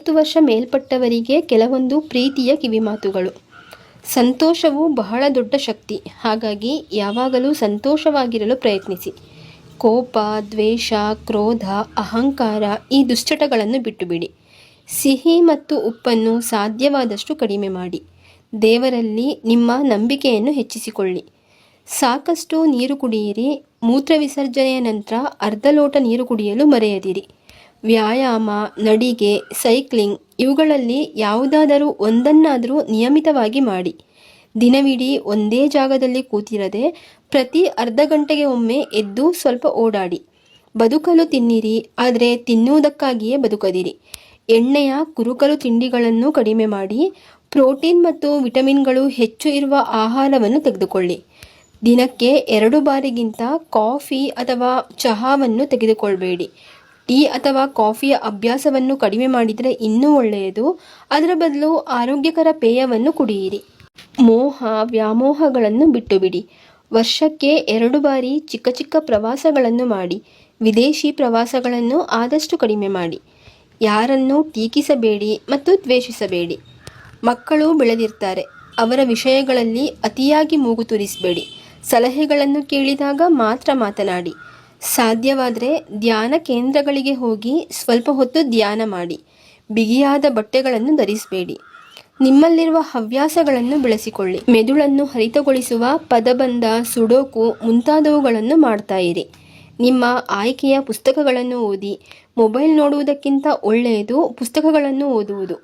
50 ವರ್ಷ ಮೇಲ್ಪಟ್ಟವರಿಗೆ ಕೆಲವೊಂದು ಪ್ರೀತಿಯ ಕಿವಿಮಾತುಗಳು. ಸಂತೋಷವು ಬಹಳ ದೊಡ್ಡ ಶಕ್ತಿ. ಹಾಗಾಗಿ ಯಾವಾಗಲೂ ಸಂತೋಷವಾಗಿರಲು ಪ್ರಯತ್ನಿಸಿ. ಕೋಪ, ದ್ವೇಷ, ಕ್ರೋಧ, ಅಹಂಕಾರ ಈ ದುಶ್ಚಟಗಳನ್ನು ಬಿಟ್ಟುಬಿಡಿ. ಸಿಹಿ ಮತ್ತು ಉಪ್ಪನ್ನು ಸಾಧ್ಯವಾದಷ್ಟು ಕಡಿಮೆ ಮಾಡಿ. ದೇವರಲ್ಲಿ ನಿಮ್ಮ ನಂಬಿಕೆಯನ್ನು ಹೆಚ್ಚಿಸಿಕೊಳ್ಳಿ. ಸಾಕಷ್ಟು ನೀರು ಕುಡಿಯಿರಿ. ಮೂತ್ರ ವಿಸರ್ಜನೆಯ ನಂತರ ಅರ್ಧ ಲೋಟ ನೀರು ಕುಡಿಯಲು ಮರೆಯದಿರಿ. ವ್ಯಾಯಾಮ, ನಡಿಗೆ, ಸೈಕ್ಲಿಂಗ್ ಇವುಗಳಲ್ಲಿ ಯಾವುದಾದರೂ ಒಂದನ್ನಾದರೂ ನಿಯಮಿತವಾಗಿ ಮಾಡಿ. ದಿನವಿಡೀ ಒಂದೇ ಜಾಗದಲ್ಲಿ ಕೂತಿರದೆ ಪ್ರತಿ ಅರ್ಧ ಗಂಟೆಗೆ ಒಮ್ಮೆ ಎದ್ದು ಸ್ವಲ್ಪ ಓಡಾಡಿ. ಬದುಕಲು ತಿನ್ನಿರಿ, ಆದರೆ ತಿನ್ನುವುದಕ್ಕಾಗಿಯೇ ಬದುಕದಿರಿ. ಎಣ್ಣೆಯ ಕುರುಕಲು ತಿಂಡಿಗಳನ್ನು ಕಡಿಮೆ ಮಾಡಿ. ಪ್ರೋಟೀನ್ ಮತ್ತು ವಿಟಮಿನ್ಗಳು ಹೆಚ್ಚು ಇರುವ ಆಹಾರವನ್ನು ತೆಗೆದುಕೊಳ್ಳಿ. ದಿನಕ್ಕೆ 2 ಬಾರಿಗಿಂತ ಕಾಫಿ ಅಥವಾ ಚಹಾವನ್ನು ತೆಗೆದುಕೊಳ್ಳಬೇಡಿ. ಟೀ ಅಥವಾ ಕಾಫಿಯ ಅಭ್ಯಾಸವನ್ನು ಕಡಿಮೆ ಮಾಡಿದರೆ ಇನ್ನೂ ಒಳ್ಳೆಯದು. ಅದರ ಬದಲು ಆರೋಗ್ಯಕರ ಪೇಯವನ್ನು ಕುಡಿಯಿರಿ. ಮೋಹ, ವ್ಯಾಮೋಹಗಳನ್ನು ಬಿಟ್ಟುಬಿಡಿ. ವರ್ಷಕ್ಕೆ 2 ಬಾರಿ ಚಿಕ್ಕ ಚಿಕ್ಕ ಪ್ರವಾಸಗಳನ್ನು ಮಾಡಿ. ವಿದೇಶಿ ಪ್ರವಾಸಗಳನ್ನು ಆದಷ್ಟು ಕಡಿಮೆ ಮಾಡಿ. ಯಾರನ್ನೂ ಟೀಕಿಸಬೇಡಿ ಮತ್ತು ದ್ವೇಷಿಸಬೇಡಿ. ಮಕ್ಕಳು ಬೆಳೆದಿರ್ತಾರೆ. ಅವರ ವಿಷಯಗಳಲ್ಲಿ ಅತಿಯಾಗಿ ಮೂಗು ತೂರಿಸಬೇಡಿ. ಸಲಹೆಗಳನ್ನು ಕೇಳಿದಾಗ ಮಾತ್ರ ಮಾತನಾಡಿ. ಸಾಧ್ಯವಾದರೆ ಧ್ಯಾನ ಕೇಂದ್ರಗಳಿಗೆ ಹೋಗಿ ಸ್ವಲ್ಪ ಹೊತ್ತು ಧ್ಯಾನ ಮಾಡಿ. ಬಿಗಿಯಾದ ಬಟ್ಟೆಗಳನ್ನು ಧರಿಸಬೇಡಿ. ನಿಮ್ಮಲ್ಲಿರುವ ಹವ್ಯಾಸಗಳನ್ನು ಬೆಳೆಸಿಕೊಳ್ಳಿ. ಮೆದುಳನ್ನು ಹರಿತಗೊಳಿಸುವ ಪದಬಂಧ, ಸುಡೋಕು ಮುಂತಾದವುಗಳನ್ನು ಮಾಡ್ತಾ ಇರಿ. ನಿಮ್ಮ ಆಯ್ಕೆಯ ಪುಸ್ತಕಗಳನ್ನು ಓದಿ. ಮೊಬೈಲ್ ನೋಡುವುದಕ್ಕಿಂತ ಒಳ್ಳೆಯದು ಪುಸ್ತಕಗಳನ್ನು ಓದುವುದು.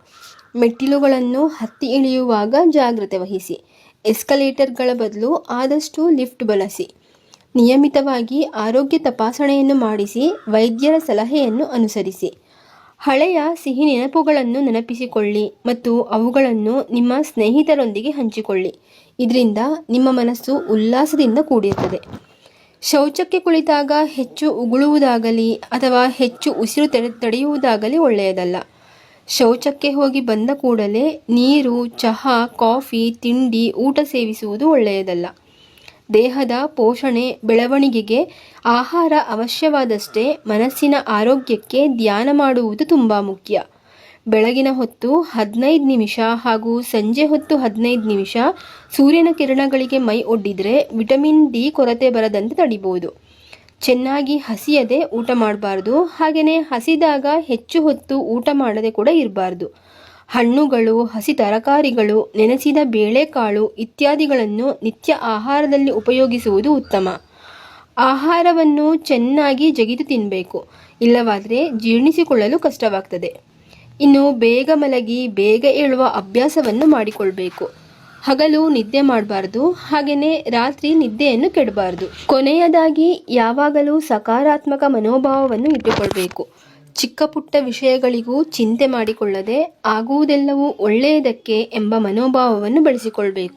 ಮೆಟ್ಟಿಲುಗಳನ್ನು ಹತ್ತಿ ಇಳಿಯುವಾಗ ಜಾಗ್ರತೆ ವಹಿಸಿ. ಎಸ್ಕಲೇಟರ್ಗಳ ಬದಲು ಆದಷ್ಟು ಲಿಫ್ಟ್ ಬಳಸಿ. ನಿಯಮಿತವಾಗಿ ಆರೋಗ್ಯ ತಪಾಸಣೆಯನ್ನು ಮಾಡಿಸಿ. ವೈದ್ಯರ ಸಲಹೆಯನ್ನು ಅನುಸರಿಸಿ. ಹಳೆಯ ಸಿಹಿ ನೆನಪುಗಳನ್ನು ನೆನಪಿಸಿಕೊಳ್ಳಿ ಮತ್ತು ಅವುಗಳನ್ನು ನಿಮ್ಮ ಸ್ನೇಹಿತರೊಂದಿಗೆ ಹಂಚಿಕೊಳ್ಳಿ. ಇದರಿಂದ ನಿಮ್ಮ ಮನಸ್ಸು ಉಲ್ಲಾಸದಿಂದ ಕೂಡಿರುತ್ತದೆ. ಶೌಚಕ್ಕೆ ಕುಳಿತಾಗ ಹೆಚ್ಚು ಉಗುಳುವುದಾಗಲಿ ಅಥವಾ ಹೆಚ್ಚು ಉಸಿರು ತಡೆಯುವುದಾಗಲಿ ಒಳ್ಳೆಯದಲ್ಲ. ಶೌಚಕ್ಕೆ ಹೋಗಿ ಬಂದ ಕೂಡಲೇ ನೀರು, ಚಹಾ, ಕಾಫಿ, ತಿಂಡಿ, ಊಟ ಸೇವಿಸುವುದು ಒಳ್ಳೆಯದಲ್ಲ. ದೇಹದ ಪೋಷಣೆ, ಬೆಳವಣಿಗೆಗೆ ಆಹಾರ ಅವಶ್ಯವಾದಷ್ಟೇ ಮನಸ್ಸಿನ ಆರೋಗ್ಯಕ್ಕೆ ಧ್ಯಾನ ಮಾಡುವುದು ತುಂಬ ಮುಖ್ಯ. ಬೆಳಗಿನ ಹೊತ್ತು 15 ನಿಮಿಷ ಹಾಗೂ ಸಂಜೆ ಹೊತ್ತು 15 ನಿಮಿಷ ಸೂರ್ಯನ ಕಿರಣಗಳಿಗೆ ಮೈ ಒಡ್ಡಿದರೆ ವಿಟಮಿನ್ ಡಿ ಕೊರತೆ ಬರದಂತೆ ತಡಿಬೋದು. ಚೆನ್ನಾಗಿ ಹಸಿಯದೆ ಊಟ ಮಾಡಬಾರ್ದು. ಹಾಗೆಯೇ ಹಸಿದಾಗ ಹೆಚ್ಚು ಹೊತ್ತು ಊಟ ಮಾಡದೆ ಕೂಡ ಇರಬಾರ್ದು. ಹಣ್ಣುಗಳು, ಹಸಿ ತರಕಾರಿಗಳು, ನೆನೆಸಿದ ಬೇಳೆಕಾಳು ಇತ್ಯಾದಿಗಳನ್ನು ನಿತ್ಯ ಆಹಾರದಲ್ಲಿ ಉಪಯೋಗಿಸುವುದು ಉತ್ತಮ. ಆಹಾರವನ್ನು ಚೆನ್ನಾಗಿ ಜಗಿದು ತಿನ್ನಬೇಕು. ಇಲ್ಲವಾದರೆ ಜೀರ್ಣಿಸಿಕೊಳ್ಳಲು ಕಷ್ಟವಾಗ್ತದೆ. ಇನ್ನು ಬೇಗ ಮಲಗಿ ಬೇಗ ಏಳುವ ಅಭ್ಯಾಸವನ್ನು ಮಾಡಿಕೊಳ್ಬೇಕು. ಹಗಲು ನಿದ್ದೆ ಮಾಡಬಾರ್ದು. ಹಾಗೆಯೇ ರಾತ್ರಿ ನಿದ್ದೆಯನ್ನು ಕೆಡಬಾರ್ದು. ಕೊನೆಯದಾಗಿ ಯಾವಾಗಲೂ ಸಕಾರಾತ್ಮಕ ಮನೋಭಾವವನ್ನು ಇಟ್ಟುಕೊಳ್ಬೇಕು. ಚಿಕ್ಕ ಪುಟ್ಟ ವಿಷಯಗಳಿಗೂ ಚಿಂತೆ ಮಾಡಿಕೊಳ್ಳದೆ ಆಗುವುದೆಲ್ಲವೂ ಒಳ್ಳೆಯದಕ್ಕೆ ಎಂಬ ಮನೋಭಾವವನ್ನು ಬೆಳೆಸಿಕೊಳ್ಬೇಕು.